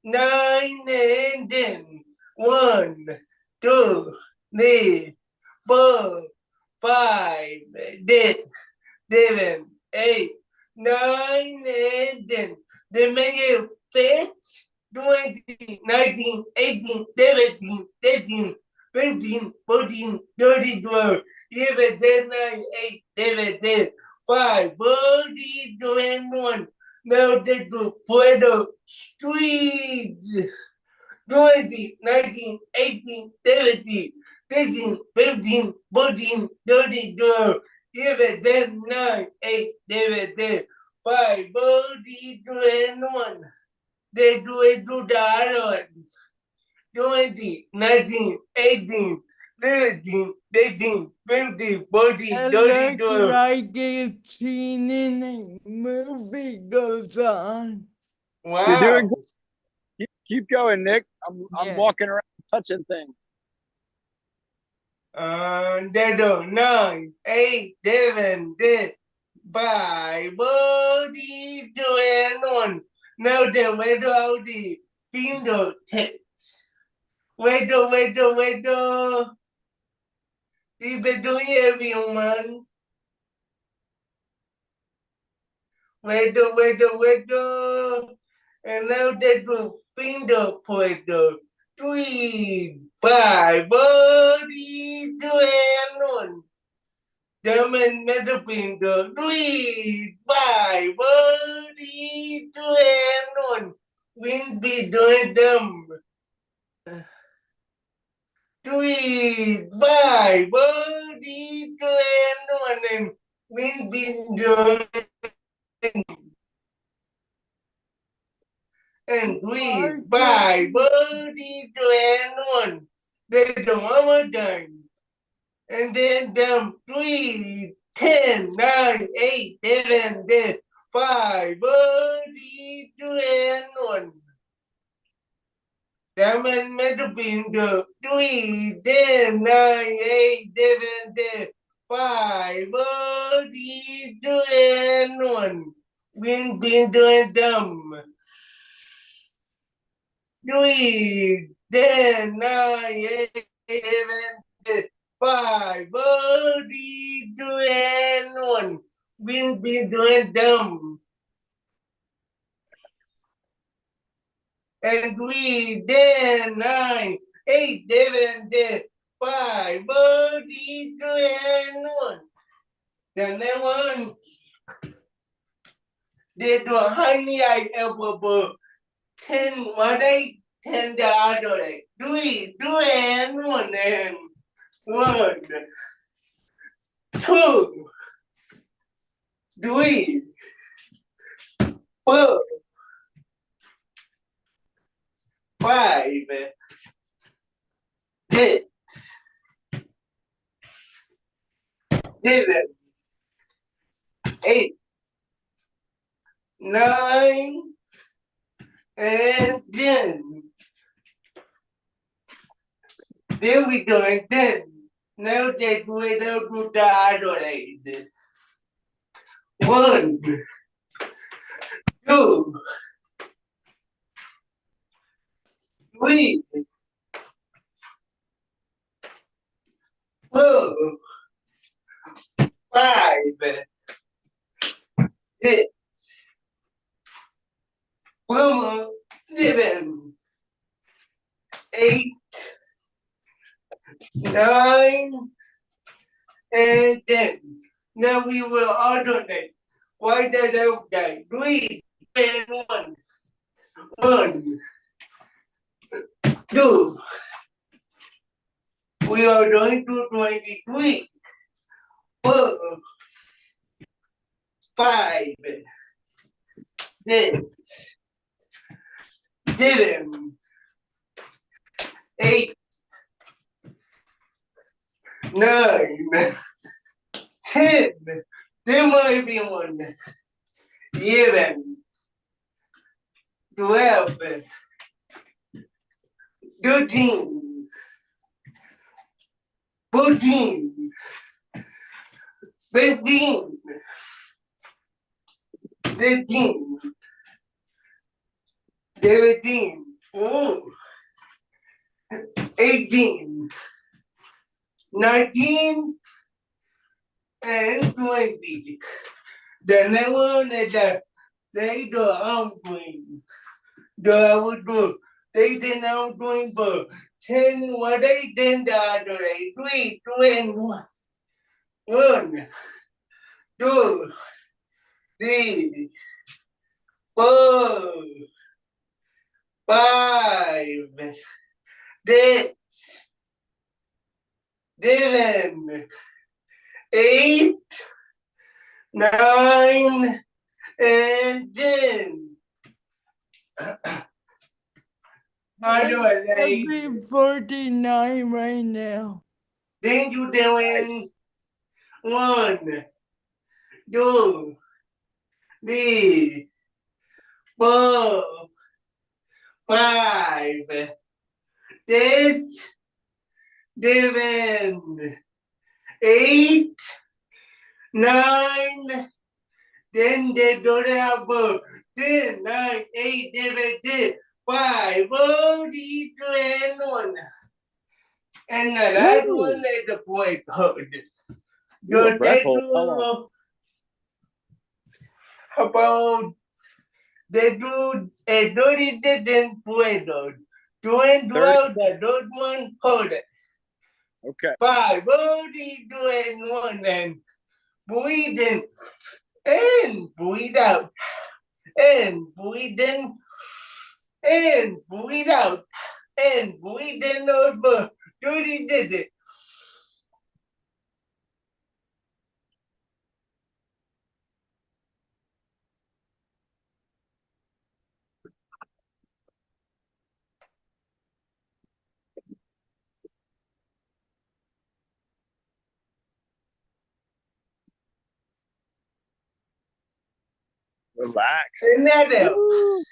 9, and 10. 1, 2, 3, 4, 5, 6, 7, 8, 9, and 10. They make it fit. 20, 19, 18, 17, 18, 15, 14, 13, 12, 11, 10, 9, 8, 7, 10, 5, 4, 3, 2, and 1. Now take the photo streets. 20, 19, 18, 17, 16, 15, 14, 13, 12, 11, 10, 9, 8, 7, 10, 5, 4, 3, 2, and 1. They do it to the other one. 20, 19, 18, 17, 18, 15, 14, It 13, looks 12. like a scene in a movie goes on. Wow. You're doing good. Keep going, Nick. I'm Yeah. walking around touching things. They do 9, 8, 7, 6, 5, 4, 3, 2, and 1. Now they wait out the fingertips. Wait. Even doing everyone. Wait. And now they do finger pointer. 3, 5, 4, 3, 2, and 1. German middle finger. 3, 5, 4, 3, 2, and 1. Will be doing them. 3, 5, 4, 3, 2, and 1. And will be doing and 3, 5, 4, 3, 2, and 1. They do one more time. And then them 3, 10, 9, 8, 7, 6, 5, 4, 3, 2, and 1. Diamond metal binder 3, 10, 9, 8, 7, 10, 5, 4, 3, 2, and 1. Win binder and dumb. 3, 10, 9, 8, 7, 10, 5, 4, 3, 2, and 1. Win binder and dumb. And 3, 10, 9, 8, 7, 10, 5, 4, 3, 2, and 1. The next one, they do a honey I ever 10 one day, 10 the other day. 3, 2, and 1, and 1, 2, 3, 4, 5, 6, 7, 8, 9, and 10. There we go, and 10. Now take away the Adelaide. 1, 2, 3, 4, 5, 6, 7, 8, 9, and 10. Now we will alternate. Why did I die? 3 and 1. 1, 2. We are going to 23. 4, 5, 6, 7, 8, 9, 10. There might be 1. 11, 12, 13, 14, 15, 16, 17, 18, 19, and 20. The next one is that they do green. The would do. They did not green, but 10 what they did the other day. 3, 2, and 1. 1, 2, 3, 4, 5, 6, 7, 8, 9, and 10. How do I I'd say? be 49 right now. Then you doing 1, 2, 3, 4, 5, 6, 7, 8, 9. Then they don't have 10, 9, 8, 7, 10, 5, 4, 3, 2, and 1. And the last Woo! one is the boy code. Ooh, a Do breath they hold. How long? do about they do a dirty didn't puedo. Do and do 30. out the don't one hold it. Okay. 5, 4, 3, 2, and 1, and breathe in and breathe out. And breathe in and breathe out. And breathe in those birds. Dirty did it. Relax. And that else. Woo!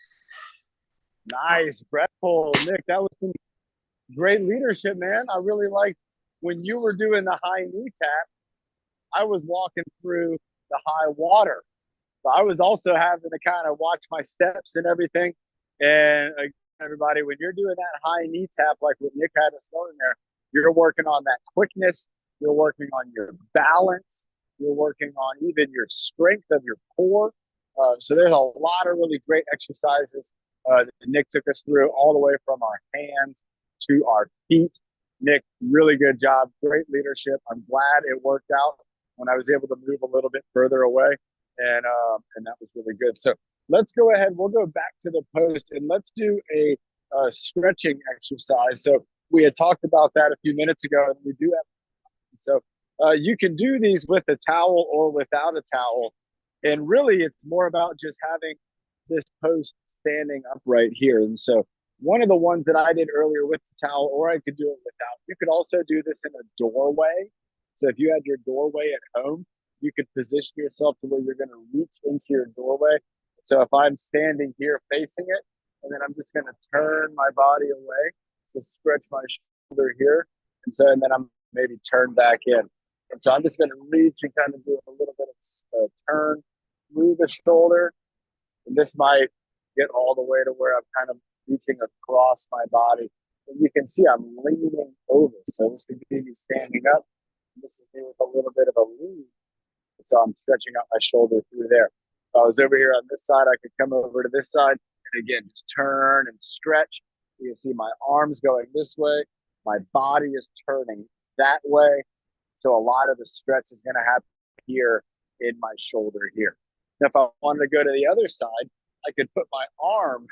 Nice breath. Oh, Nick, that was some great leadership, man. I really liked when you were doing the high knee tap. I was walking through the high water. So I was also having to kind of watch my steps and everything. And everybody, when you're doing that high knee tap, like what Nick had us going there, you're working on that quickness. You're working on your balance. You're working on even your strength of your core. So there's a lot of really great exercises that Nick took us through, all the way from our hands to our feet. Nick, really good job. Great leadership. I'm glad it worked out when I was able to move a little bit further away. And that was really good. So let's go ahead. We'll go back to the post and let's do a stretching exercise. So we had talked about that a few minutes ago, and we do have. So you can do these with a towel or without a towel. And really, it's more about just having this post standing upright here. And so one of the ones that I did earlier with the towel, or I could do it without. You could also do this in a doorway. So if you had your doorway at home, you could position yourself to where you're going to reach into your doorway. So if I'm standing here facing it, and then I'm just going to turn my body away to stretch my shoulder here. And then I'm maybe turn back in. And so I'm just going to reach and kind of do a little bit of turn through the shoulder. And this might get all the way to where I'm kind of reaching across my body. And you can see I'm leaning over. So this would be me standing up. This is me with a little bit of a lean. So I'm stretching out my shoulder through there. If I was over here on this side, I could come over to this side. And again, just turn and stretch. You can see my arms going this way. My body is turning that way. So a lot of the stretch is going to happen here in my shoulder here. Now, if I wanted to go to the other side, I could put my arm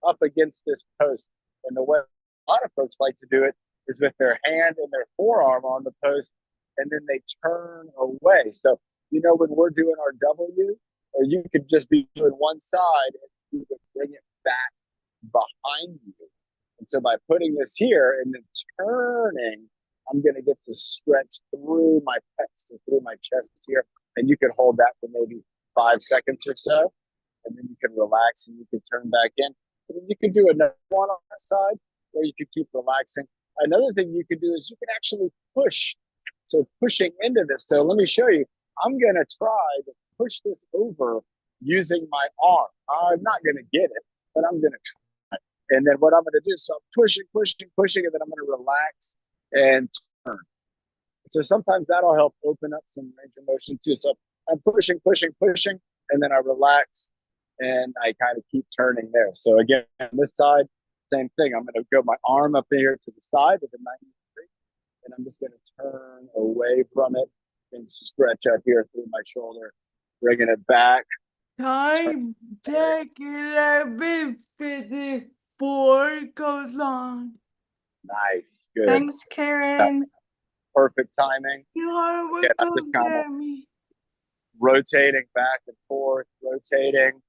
up against this post. And the way a lot of folks like to do it is with their hand and their forearm on the post, and then they turn away. So, you know, when we're doing our W, or you could just be doing one side and you could bring it back behind you. And so by putting this here and then turning, I'm going to get to stretch through my pecs and through my chest here. And you can hold that for maybe 5 seconds or so. And then you can relax and you can turn back in. And then you can do another one on that side, or you can keep relaxing. Another thing you can do is you can actually push. So pushing into this. So let me show you. I'm going to try to push this over using my arm. I'm not going to get it, but I'm going to try. And then what I'm going to do, so I'm pushing, and then I'm going to relax and turn. So sometimes that'll help open up some range of motion too. So I'm pushing, and then I relax and I kind of keep turning there. So again, on this side, same thing. I'm going to go my arm up here to the side of the 90 degree, and I'm just going to turn away from it and stretch up here through my shoulder, bringing it back. Time check 11:54 goes on. Nice, good. Thanks, Karen. Perfect timing. You're Yeah, I'm welcome, just kind of Jamie. rotating back and forth, rotating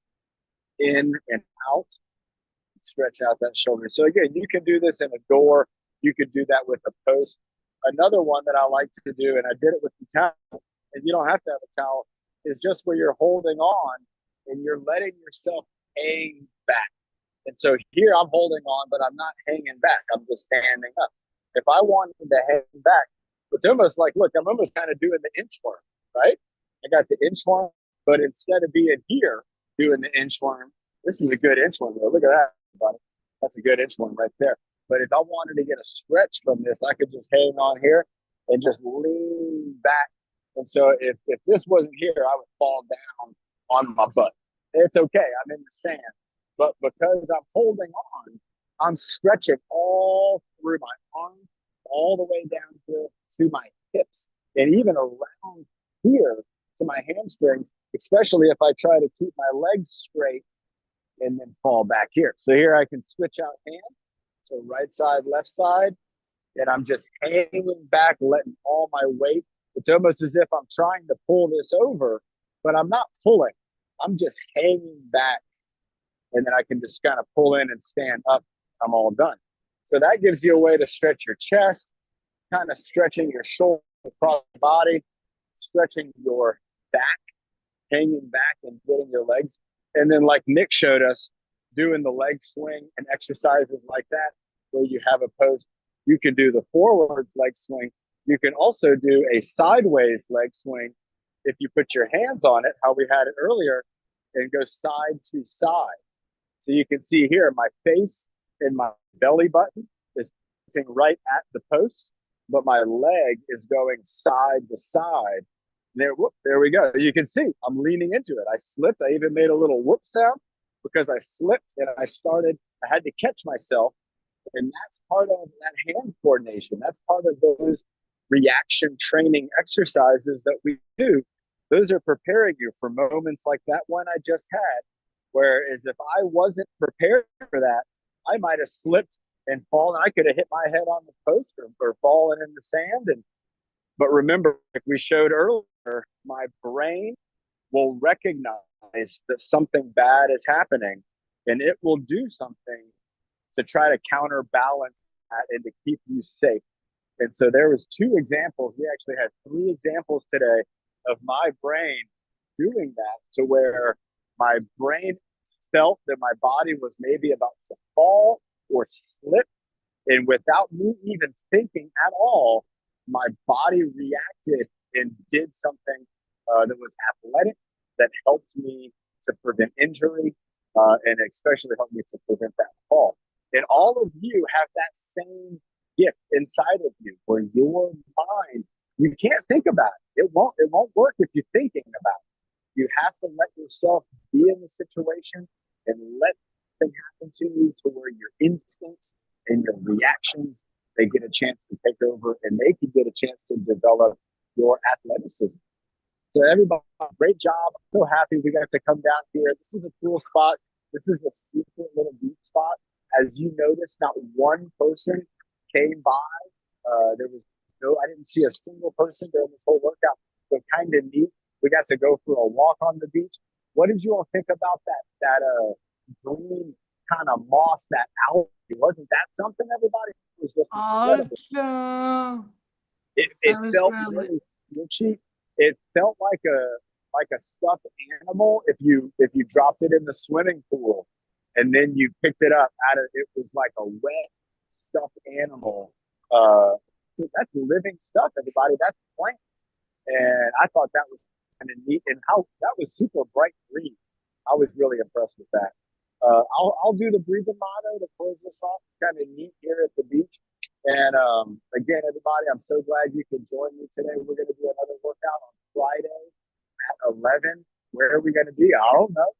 in and out, stretch out that shoulder. So again, you can do this in a door. You could do that with a post. Another one that I like to do, and I did it with the towel, and you don't have to have a towel, is just where you're holding on and you're letting yourself hang back. And so here I'm holding on, but I'm not hanging back. I'm just standing up. If I wanted to hang back, it's almost like, look, I'm almost kind of doing the inchworm, right? I got the inchworm, but instead of being here doing the inchworm, this is a good inchworm. Look at that, buddy. That's a good inchworm right there. But if I wanted to get a stretch from this, I could just hang on here and just lean back. And so if this wasn't here, I would fall down on my butt. It's okay. I'm in the sand. But because I'm holding on, I'm stretching all through my arms, all the way down here to my hips, and even around here to my hamstrings, especially if I try to keep my legs straight and then fall back here. So here I can switch out hands. So right side, left side, and I'm just hanging back, letting all my weight. It's almost as if I'm trying to pull this over, but I'm not pulling. I'm just hanging back, and then I can just kind of pull in and stand up. I'm all done. So that gives you a way to stretch your chest, kind of stretching your shoulder across the body, stretching your back, hanging back and getting your legs. And then like Nick showed us, doing the leg swing and exercises like that, where you have a post, you can do the forwards leg swing. You can also do a sideways leg swing if you put your hands on it, how we had it earlier, and go side to side. So you can see here, my face and my belly button is pointing right at the post, but my leg is going side to side. There, whoop, there we go. You can see I'm leaning into it. I slipped. I even made a little whoop sound because I slipped and I had to catch myself. And that's part of that hand coordination. That's part of those reaction training exercises that we do. Those are preparing you for moments like that one I just had. Whereas if I wasn't prepared for that, I might have slipped and fallen. I could have hit my head on the post or fallen in the sand. But remember, like we showed earlier, my brain will recognize that something bad is happening, and it will do something to try to counterbalance that and to keep you safe. And so there was 2 examples. We actually had 3 examples today of my brain doing that, to where my brain felt that my body was maybe about to fall or slip. And without me even thinking at all, my body reacted and did something that was athletic, that helped me to prevent injury, and especially helped me to prevent that fall. And all of you have that same gift inside of you, where your mind, you can't think about it. It won't work if you're thinking about it. You have to let yourself be in the situation and let things happen to you, to where your instincts and your reactions, they get a chance to take over, and they can get a chance to develop your athleticism. So everybody, great job. I'm so happy we got to come down here. This is a cool spot. This is a secret little beach spot. As you notice, not one person came by. I didn't see a single person during this whole workout. So kind of neat. We got to go for a walk on the beach. What did you all think about that green kind of moss, that algae? Wasn't that something, everybody? It was just incredible. Awesome. It felt really squishy. It felt like a stuffed animal if you dropped it in the swimming pool and then you picked it up out of it. Was like a wet stuffed animal. That's living stuff, everybody. That's plants. And I thought that was kind of neat, and how that was super bright green. I was really impressed with that. I'll do the breathing motto to close this off. Kind of neat here at the beach. And again, everybody, I'm so glad you could join me today. We're going to do another workout on Friday at 11. Where are we going to be? I don't know.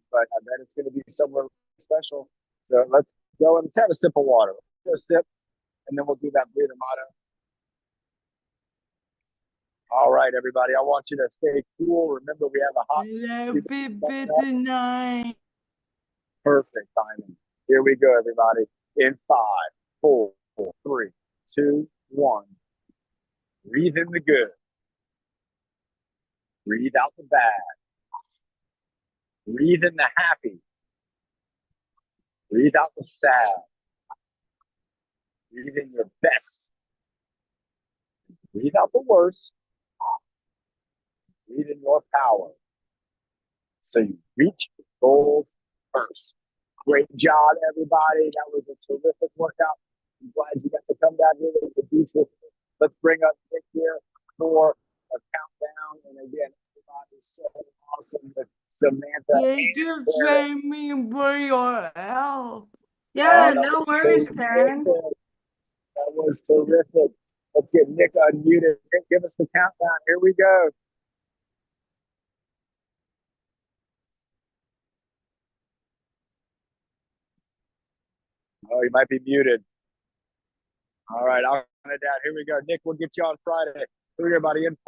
But I bet it's going to be somewhere special. So let's go and let's have a sip of water. Let's go sip, and then we'll do that breathing motto. All right, everybody. I want you to stay cool. Remember, we have a hot 11:59. Perfect timing. Here we go, everybody. In 5, 4, 3, 2, 1. Breathe in the good. Breathe out the bad. Breathe in the happy. Breathe out the sad. Breathe in your best. Breathe out the worst. Breathe in your power. So you reach your goals first. Great job, everybody. That was a terrific workout. I'm glad you got to come down here to the beach with me. Let's bring up Nick here for a countdown. And again, everybody's so awesome with Samantha. Thank you, Jamie, for your help. Yeah, no worries, Taryn. That was terrific. Let's get Nick unmuted. Nick, give us the countdown. Here we go. Oh, you might be muted. All right, I'll count it down. Here we go. Nick, we'll get you on Friday. Here we go, everybody. In 5,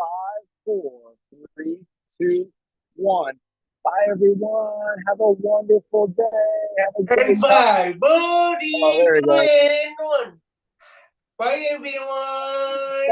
4, 3, 2, 1. Bye, everyone. Have a wonderful day. Have a great Bye, buddy. Oh, there we go. Bye, everyone. Bye, everyone.